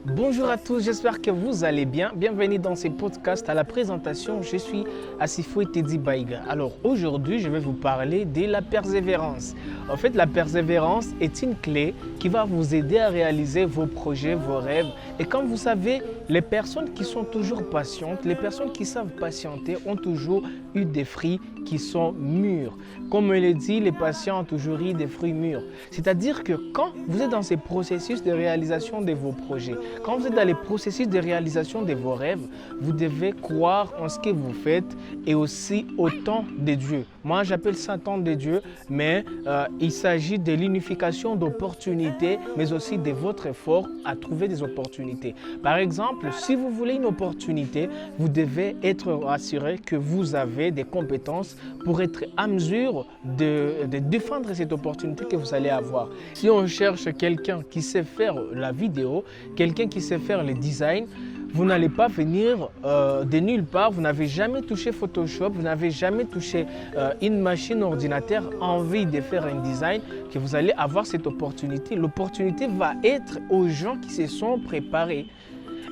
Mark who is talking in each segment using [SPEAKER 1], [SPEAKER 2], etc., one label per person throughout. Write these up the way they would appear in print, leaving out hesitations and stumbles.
[SPEAKER 1] Bonjour à tous, j'espère que vous allez bien. Bienvenue dans ce podcast. À la présentation, je suis Asifou Teddy Baïga. Alors aujourd'hui, je vais vous parler de la persévérance. En fait, la persévérance est une clé qui va vous aider à réaliser vos projets, vos rêves. Et comme vous savez, les personnes qui sont toujours patientes, les personnes qui savent patienter ont toujours eu des fruits qui sont mûrs. Comme on le dit, les patients ont toujours eu des fruits mûrs. C'est-à-dire que quand vous êtes dans ces processus de réalisation de vos projets, quand vous êtes dans les processus de réalisation de vos rêves, vous devez croire en ce que vous faites et aussi au temps de Dieu. Moi, j'appelle ça temps de Dieu, mais il s'agit de l'unification d'opportunités, mais aussi de votre effort à trouver des opportunités. Par exemple, si vous voulez une opportunité, vous devez être assuré que vous avez des compétences pour être à mesure de défendre cette opportunité que vous allez avoir. Si on cherche quelqu'un qui sait faire la vidéo, quelqu'un qui sait faire le design, vous n'allez pas venir de nulle part, vous n'avez jamais touché Photoshop, vous n'avez jamais touché une machine ordinateur, envie de faire un design, que vous allez avoir cette opportunité. L'opportunité va être aux gens qui se sont préparés.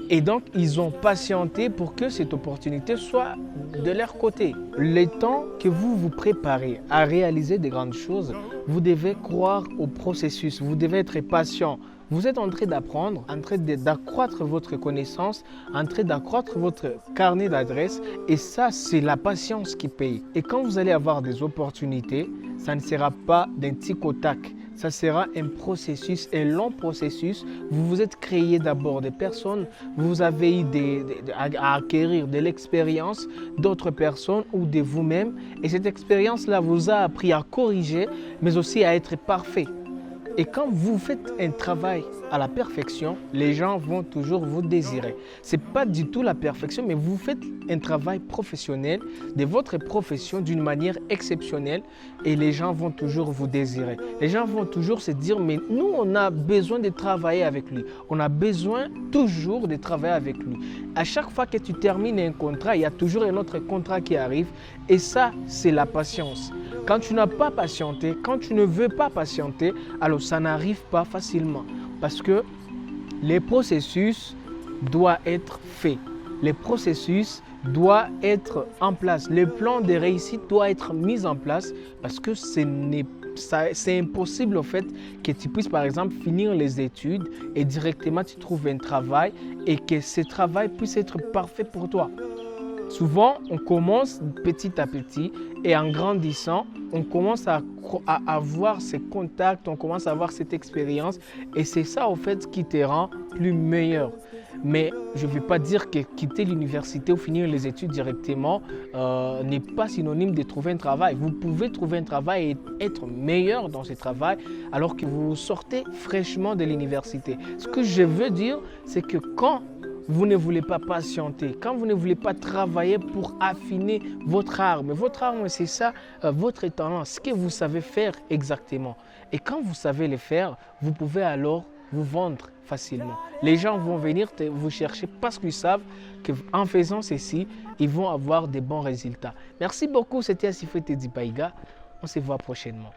[SPEAKER 1] Et donc, ils ont patienté pour que cette opportunité soit de leur côté. Le temps que vous vous préparez à réaliser de grandes choses, vous devez croire au processus, vous devez être patient. Vous êtes en train d'apprendre, en train d'accroître votre connaissance, en train d'accroître votre carnet d'adresses. Et ça, c'est la patience qui paye. Et quand vous allez avoir des opportunités, ça ne sera pas d'un tic au tac. Ça sera un processus, un long processus. Vous vous êtes créé d'abord des personnes, vous avez eu à acquérir de l'expérience d'autres personnes ou de vous-même. Et cette expérience-là vous a appris à corriger, mais aussi à être parfait. Et quand vous faites un travail à la perfection, les gens vont toujours vous désirer. Ce n'est pas du tout la perfection, mais vous faites un travail professionnel de votre profession d'une manière exceptionnelle et les gens vont toujours vous désirer. Les gens vont toujours se dire, mais nous, on a besoin de travailler avec lui. On a besoin toujours de travailler avec lui. À chaque fois que tu termines un contrat, il y a toujours un autre contrat qui arrive et ça, c'est la patience. Quand tu n'as pas patienté, quand tu ne veux pas patienter, alors ça n'arrive pas facilement. Parce que les processus doivent être faits. Les processus doivent être en place. Le plan de réussite doit être mis en place parce que c'est impossible au fait que tu puisses par exemple finir les études et directement tu trouves un travail et que ce travail puisse être parfait pour toi. Souvent, on commence petit à petit et en grandissant, on commence à avoir ces contacts, on commence à avoir cette expérience et c'est ça au fait qui te rend plus meilleur. Mais je ne veux pas dire que quitter l'université ou finir les études directement n'est pas synonyme de trouver un travail. Vous pouvez trouver un travail et être meilleur dans ce travail alors que vous sortez fraîchement de l'université. Ce que je veux dire, c'est que quand vous ne voulez pas patienter, quand vous ne voulez pas travailler pour affiner votre arme, c'est ça, votre talent, ce que vous savez faire exactement. Et quand vous savez le faire, vous pouvez alors vous vendre facilement. Les gens vont venir vous chercher parce qu'ils savent qu'en faisant ceci, ils vont avoir des bons résultats. Merci beaucoup, c'était Asifou Teddy Baïga. On se voit prochainement.